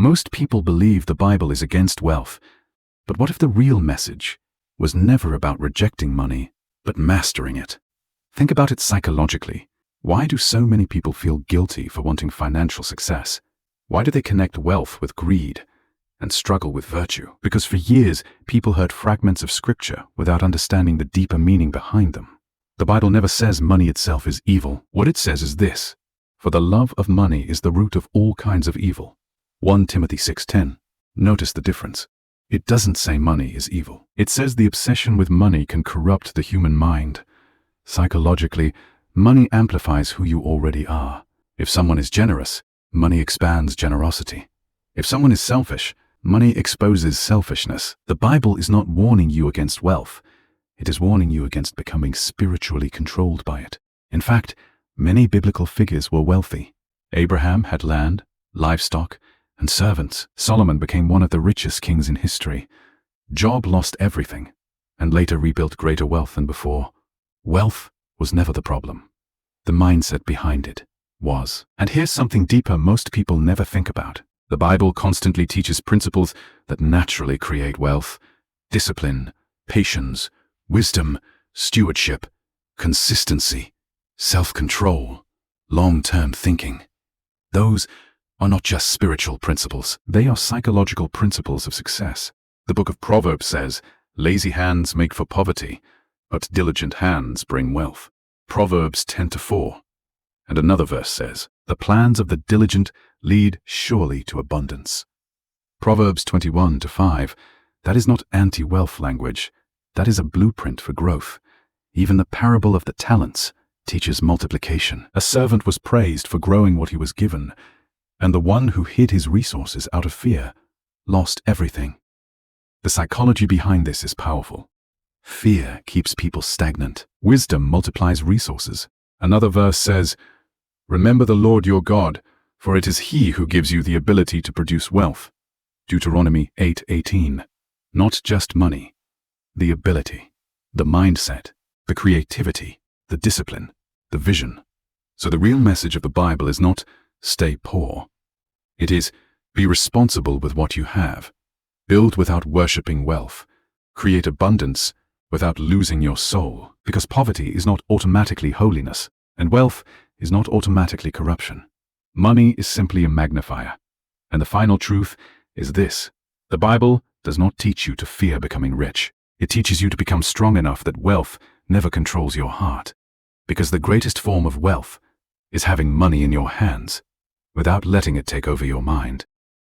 Most people believe the Bible is against wealth, but what if the real message was never about rejecting money, but mastering it? Think about it psychologically. Why do so many people feel guilty for wanting financial success? Why do they connect wealth with greed and struggle with virtue? Because for years, people heard fragments of scripture without understanding the deeper meaning behind them. The Bible never says money itself is evil. What it says is this: for the love of money is the root of all kinds of evil. 1 Timothy 6:10. Notice the difference. It doesn't say money is evil. It says the obsession with money can corrupt the human mind. Psychologically, money amplifies who you already are. If someone is generous, money expands generosity. If someone is selfish, money exposes selfishness. The Bible is not warning you against wealth. It is warning you against becoming spiritually controlled by it. In fact, many biblical figures were wealthy. Abraham had land, livestock, and servants. Solomon became one of the richest kings in history. Job lost everything, and later rebuilt greater wealth than before. Wealth was never the problem. The mindset behind it was. And here's something deeper most people never think about. The Bible constantly teaches principles that naturally create wealth: discipline, patience, wisdom, stewardship, consistency, self-control, long-term thinking. Those are not just spiritual principles. They are psychological principles of success. The book of Proverbs says, "Lazy hands make for poverty, but diligent hands bring wealth." Proverbs 10:4. And another verse says, "The plans of the diligent lead surely to abundance." Proverbs 21:5. That is not anti-wealth language. That is a blueprint for growth. Even the parable of the talents teaches multiplication. A servant was praised for growing what he was given, and the one who hid his resources out of fear lost everything. The psychology behind this is powerful. Fear keeps people stagnant. Wisdom multiplies resources. Another verse says, "Remember the Lord your God, for it is He who gives you the ability to produce wealth." Deuteronomy 8:18. Not just money, the ability, the mindset, the creativity, the discipline, the vision. So the real message of the Bible is not stay poor. It is be responsible with what you have. Build without worshipping wealth. Create abundance without losing your soul. Because poverty is not automatically holiness, and wealth is not automatically corruption. Money is simply a magnifier. And the final truth is this: the Bible does not teach you to fear becoming rich. It teaches you to become strong enough that wealth never controls your heart. Because the greatest form of wealth is having money in your hands without letting it take over your mind.